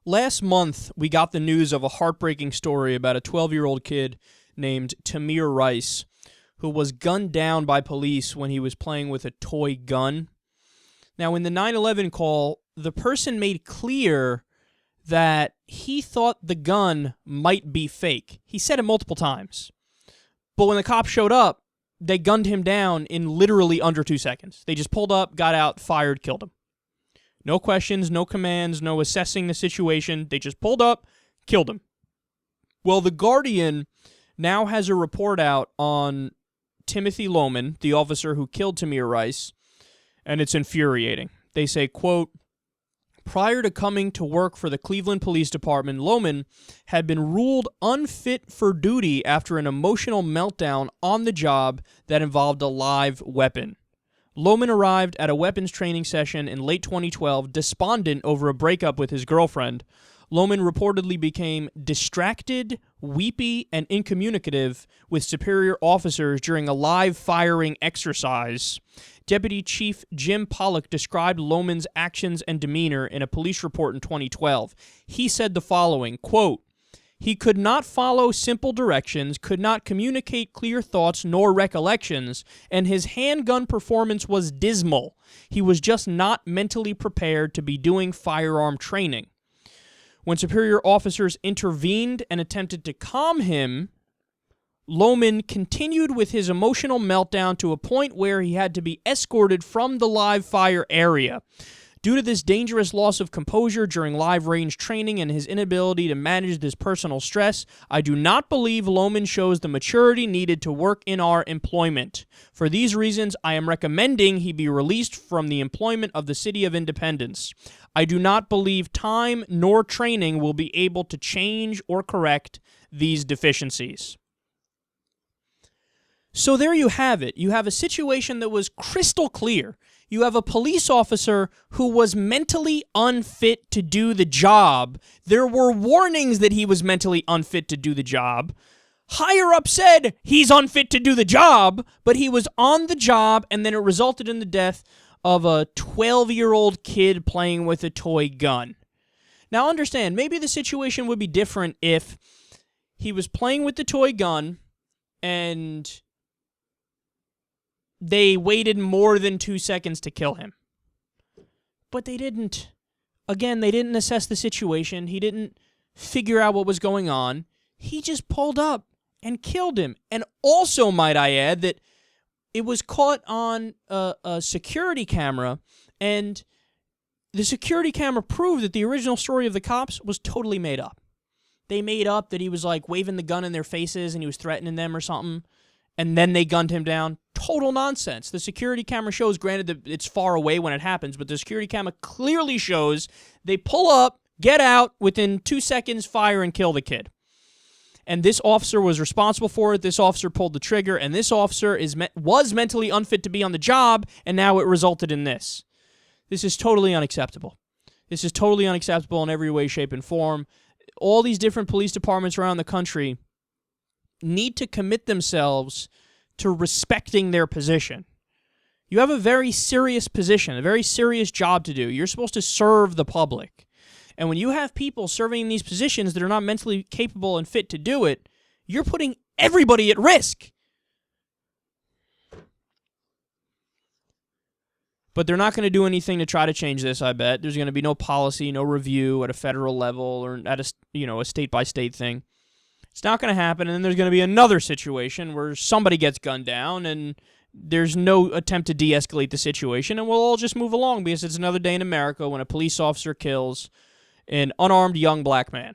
Last month, we got the news of a heartbreaking story about a 12-year-old kid named Tamir Rice, who was gunned down by police when he was playing with a toy gun. Now, in the 9/11 call, the person made clear that he thought the gun might be fake. He said it multiple times. But when the cops showed up, they gunned him down in literally under 2 seconds. They just pulled up, got out, fired, killed him. No questions, no commands, no assessing the situation. They just pulled up, killed him. Well, The Guardian now has a report out on Timothy Lohman, the officer who killed Tamir Rice, and it's infuriating. They say, quote, prior to coming to work for the Cleveland Police Department, Lohman had been ruled unfit for duty after an emotional meltdown on the job that involved a live weapon. Lohman arrived at a weapons training session in late 2012 despondent over a breakup with his girlfriend. Lohman reportedly became distracted, weepy, and incommunicative with superior officers during a live firing exercise. Deputy Chief Jim Pollock described Lohman's actions and demeanor in a police report in 2012. He said the following, quote, he could not follow simple directions, could not communicate clear thoughts nor recollections, and his handgun performance was dismal. He was just not mentally prepared to be doing firearm training. When superior officers intervened and attempted to calm him, Lohman continued with his emotional meltdown to a point where he had to be escorted from the live fire area. Due to this dangerous loss of composure during live range training and his inability to manage this personal stress, I do not believe Lohman shows the maturity needed to work in our employment. For these reasons, I am recommending he be released from the employment of the City of Independence. I do not believe time nor training will be able to change or correct these deficiencies. So there you have it. You have a situation that was crystal clear. You have a police officer who was mentally unfit to do the job. There were warnings that he was mentally unfit to do the job. Higher up said he's unfit to do the job, but he was on the job, and then it resulted in the death of a 12-year-old kid playing with a toy gun. Now understand, maybe the situation would be different if he was playing with the toy gun and they waited more than 2 seconds to kill him. But they didn't. Again, they didn't assess the situation. He didn't figure out what was going on. He just pulled up and killed him. And also, might I add, that it was caught on a security camera, and the security camera proved that the original story of the cops was totally made up. They made up that he was like waving the gun in their faces and he was threatening them or something, and then they gunned him down. Total nonsense. The security camera shows, granted that it's far away when it happens, but the security camera clearly shows they pull up, get out, within 2 seconds, fire, and kill the kid. And this officer was responsible for it. This officer pulled the trigger, and this officer was mentally unfit to be on the job, and now it resulted in this. This is totally unacceptable. This is totally unacceptable in every way, shape, and form. All these different police departments around the country need to commit themselves to respecting their position. You have a very serious position, a very serious job to do. You're supposed to serve the public. And when you have people serving in these positions that are not mentally capable and fit to do it, you're putting everybody at risk. But they're not going to do anything to try to change this, I bet. There's going to be no policy, no review at a federal level or at a state-by-state thing. It's not going to happen, and then there's going to be another situation where somebody gets gunned down, and there's no attempt to de-escalate the situation, and we'll all just move along because it's another day in America when a police officer kills an unarmed young black man.